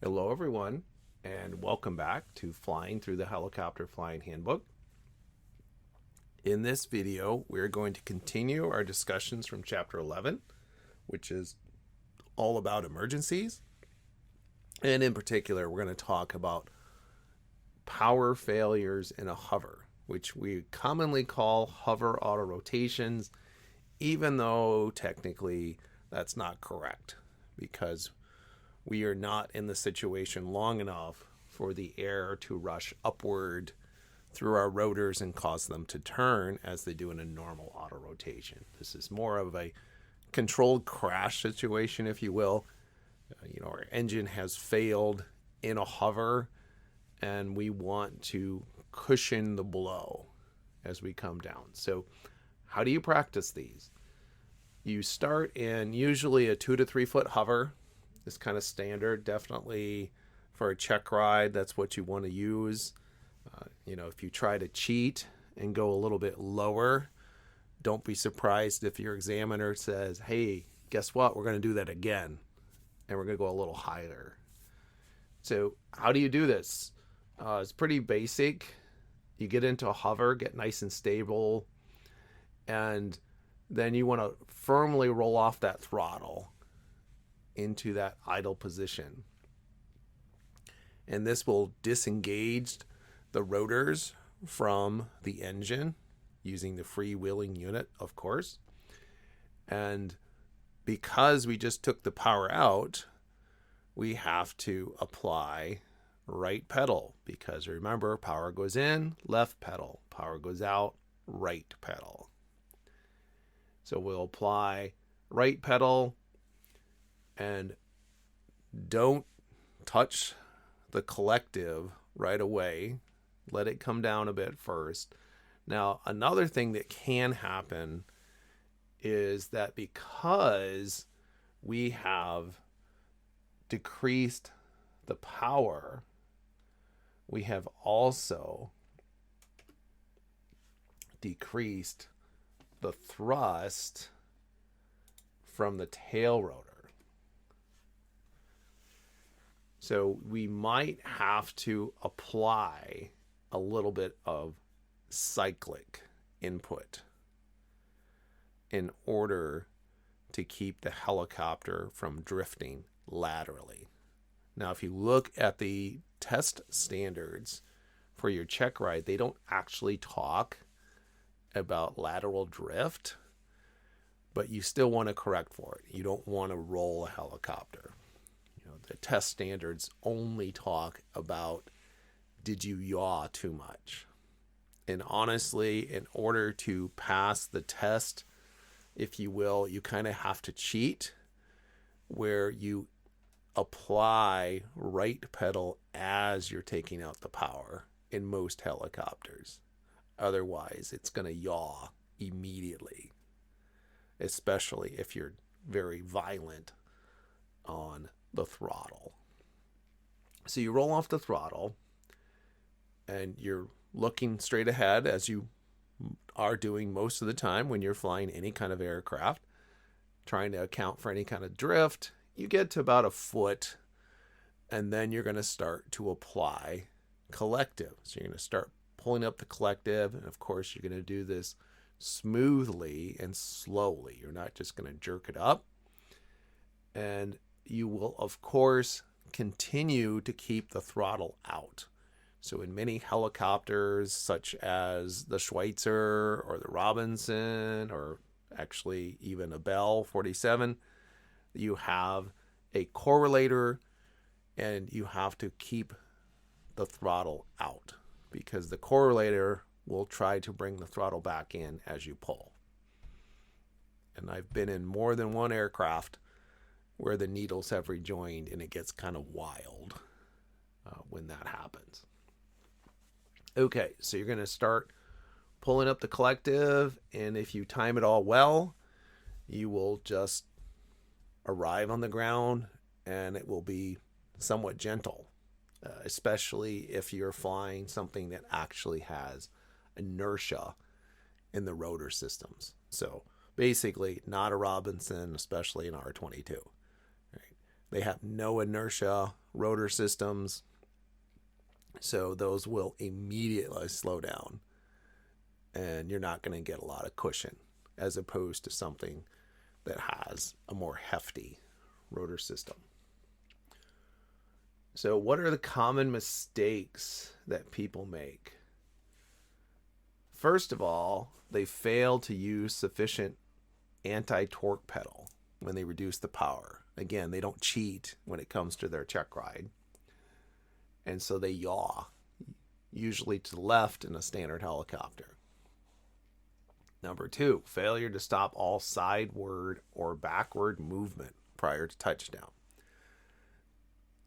Hello, everyone, and welcome back to Flying Through the Helicopter Flying Handbook. In this video, we're going to continue our discussions from Chapter 11, which is all about emergencies. And in particular, we're going to talk about power failures in a hover, which we commonly call hover autorotations, even though technically that's not correct, because we are not in the situation long enough for the air to rush upward through our rotors and cause them to turn as they do in a normal autorotation. This is more of a controlled crash situation, if you will. Our engine has failed in a hover, and we want to cushion the blow as we come down. So how do you practice these? You start in usually a 2 to 3 foot hover. It's kind of standard. Definitely for a check ride, that's what you want to use. If you try to cheat and go a little bit lower, don't be surprised if your examiner says, hey, guess what? We're going to do that again. And we're going to go a little higher. So how do you do this? It's pretty basic. You get into a hover, get nice and stable, and then you want to firmly roll off that throttle into that idle position. And this will disengage the rotors from the engine using the freewheeling unit, of course. And because we just took the power out, we have to apply right pedal, because remember, power goes in, left pedal, power goes out, right pedal. So we'll apply right pedal, and don't touch the collective right away. Let it come down a bit first. Now, another thing that can happen is that because we have decreased the power, we have also decreased the thrust from the tail rotor. So we might have to apply a little bit of cyclic input in order to keep the helicopter from drifting laterally. Now, if you look at the test standards for your check ride, they don't actually talk about lateral drift, but you still want to correct for it. You don't want to roll a helicopter. The test standards only talk about, did you yaw too much? And honestly, in order to pass the test, if you will, you kind of have to cheat, where you apply right pedal as you're taking out the power in most helicopters. Otherwise, it's going to yaw immediately, especially if you're very violent on the throttle. So you roll off the throttle, and you're looking straight ahead, as you are doing most of the time when you're flying any kind of aircraft, trying to account for any kind of drift. You get to about a foot, and then you're going to start to apply collective. So you're going to start pulling up the collective, and of course you're going to do this smoothly and slowly. You're not just going to jerk it up. And you will, of course, continue to keep the throttle out. So in many helicopters, such as the Schweitzer or the Robinson, or actually even a Bell 47, you have a correlator, and you have to keep the throttle out, because the correlator will try to bring the throttle back in as you pull. And I've been in more than one aircraft where the needles have rejoined, and it gets kind of wild when that happens. Okay, so you're going to start pulling up the collective, and if you time it all well, you will just arrive on the ground, and it will be somewhat gentle, especially if you're flying something that actually has inertia in the rotor systems. So basically not a Robinson, especially an R22. Right? They have no inertia rotor systems, so those will immediately slow down, and you're not going to get a lot of cushion as opposed to something that has a more hefty rotor system. So what are the common mistakes that people make? First of all, they fail to use sufficient anti-torque pedal when they reduce the power. Again, they don't cheat when it comes to their check ride. And so they yaw, usually to the left in a standard helicopter. Number 2, failure to stop all sideward or backward movement prior to touchdown.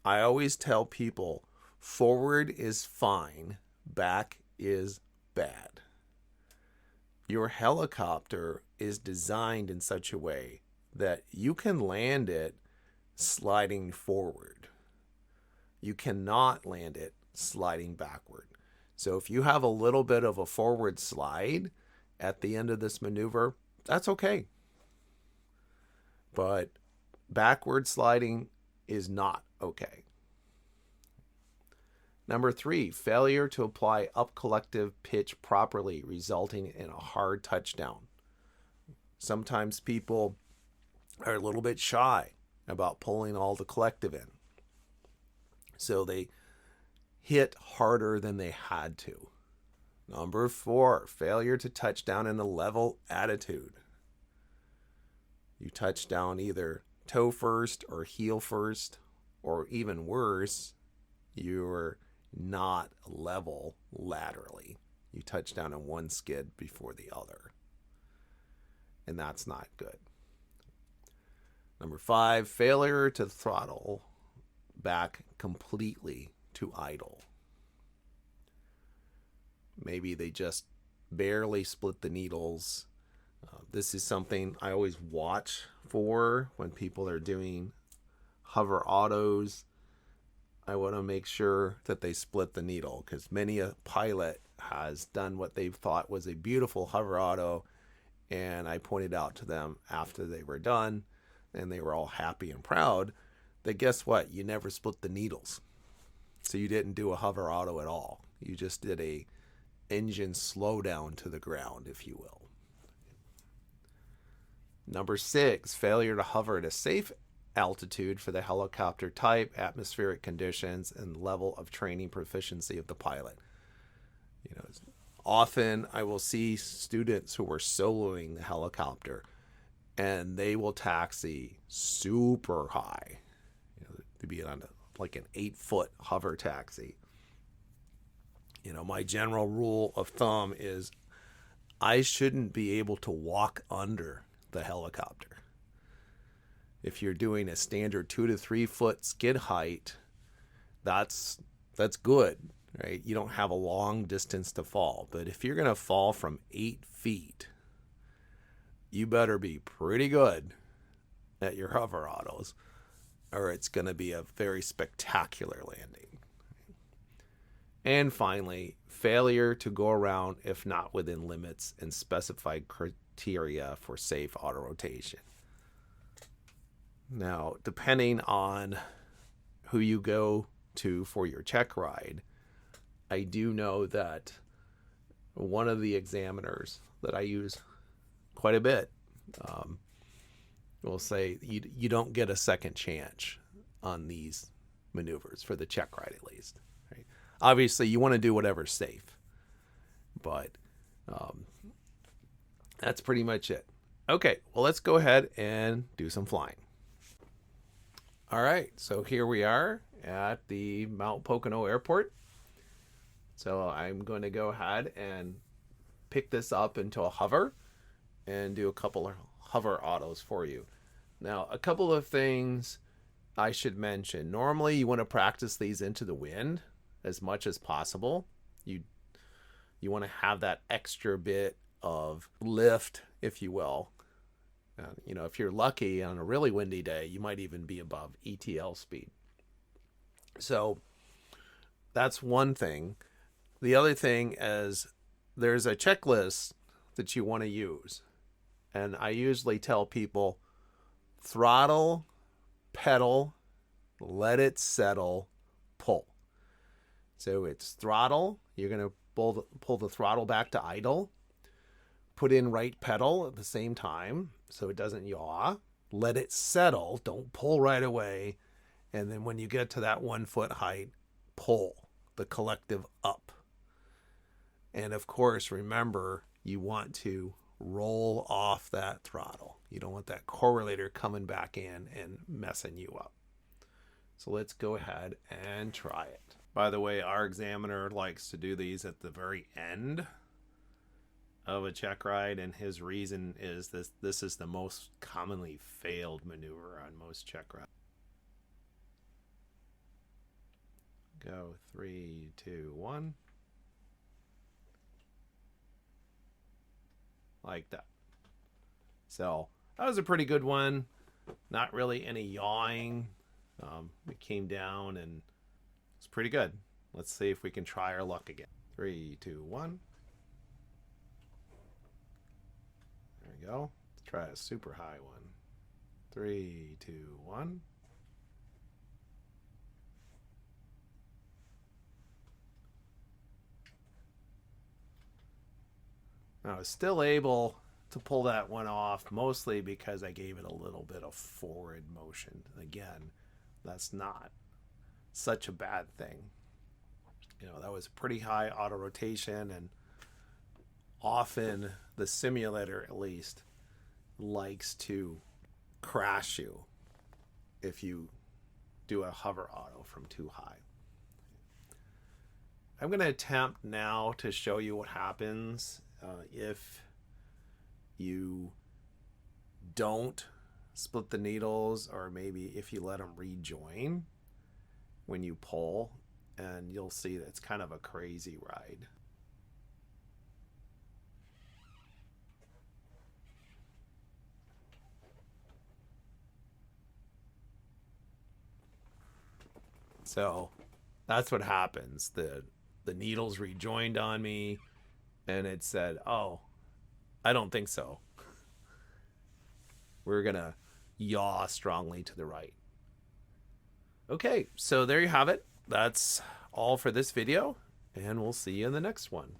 I always tell people forward is fine, back is bad. Your helicopter is designed in such a way that you can land it sliding forward. You cannot land it sliding backward. So if you have a little bit of a forward slide at the end of this maneuver, that's okay. But backward sliding is not okay. Number 3, failure to apply up collective pitch properly, resulting in a hard touchdown. Sometimes people are a little bit shy about pulling all the collective in, so they hit harder than they had to. Number 4, failure to touch down in a level attitude. You touch down either toe first or heel first, or even worse, you're not level laterally. You touch down in one skid before the other, and that's not good. Number 5, failure to throttle back completely to idle. Maybe they just barely split the needles. This is something I always watch for when people are doing hover autos. I want to make sure that they split the needle, because many a pilot has done what they thought was a beautiful hover auto, and I pointed out to them after they were done and they were all happy and proud that guess what? You never split the needles. So you didn't do a hover auto at all. You just did a engine slowdown to the ground, if you will. Number 6, failure to hover at a safe altitude for the helicopter type, atmospheric conditions, and level of training proficiency of the pilot. You know, often I will see students who are soloing the helicopter, and they will taxi super high. You know, to be on like an 8-foot hover taxi. You know, my general rule of thumb is I shouldn't be able to walk under the helicopter. If you're doing a standard 2 to 3 foot skid height, that's good, right? You don't have a long distance to fall. But if you're going to fall from 8 feet, you better be pretty good at your hover autos, or it's going to be a very spectacular landing. And finally, failure to go around if not within limits and specified criteria for safe autorotation. Now, depending on who you go to for your check ride, I do know that one of the examiners that I use quite a bit will say you don't get a second chance on these maneuvers for the check ride, at least. Right? Obviously, you want to do whatever's safe, but that's pretty much it. Okay, well, let's go ahead and do some flying. All right, so here we are at the Mount Pocono Airport. So I'm going to go ahead and pick this up into a hover and do a couple of hover autos for you. Now, a couple of things I should mention. Normally, you want to practice these into the wind as much as possible. You want to have that extra bit of lift, if you will. You know, if you're lucky on a really windy day, you might even be above ETL speed. So that's one thing. The other thing is there's a checklist that you want to use. And I usually tell people throttle, pedal, let it settle, pull. So it's throttle. You're going to pull the throttle back to idle. Put in right pedal at the same time so it doesn't yaw. Let it settle. Don't pull right away. And then when you get to that 1 foot height, pull the collective up. And of course, remember, you want to roll off that throttle. You don't want that correlator coming back in and messing you up. So let's go ahead and try it. By the way, our examiner likes to do these at the very end of a check ride, and his reason is this is the most commonly failed maneuver on most check rides. Go 3, 2, 1. Like that. So that was a pretty good one. Not really any yawing. It came down and it's pretty good. Let's see if we can try our luck again. 3, 2, 1. There we go. Let's try a super high one. 3, 2, 1. I was still able to pull that one off, mostly because I gave it a little bit of forward motion. Again, that's not such a bad thing. You know, that was pretty high auto rotation, and often the simulator, at least, likes to crash you if you do a hover auto from too high. I'm going to attempt now to show you what happens if you don't split the needles, or maybe if you let them rejoin when you pull, and you'll see that it's kind of a crazy ride. So that's what happens. The needles rejoined on me, and it said, oh, I don't think so. We're going to yaw strongly to the right. Okay, so there you have it. That's all for this video, and we'll see you in the next one.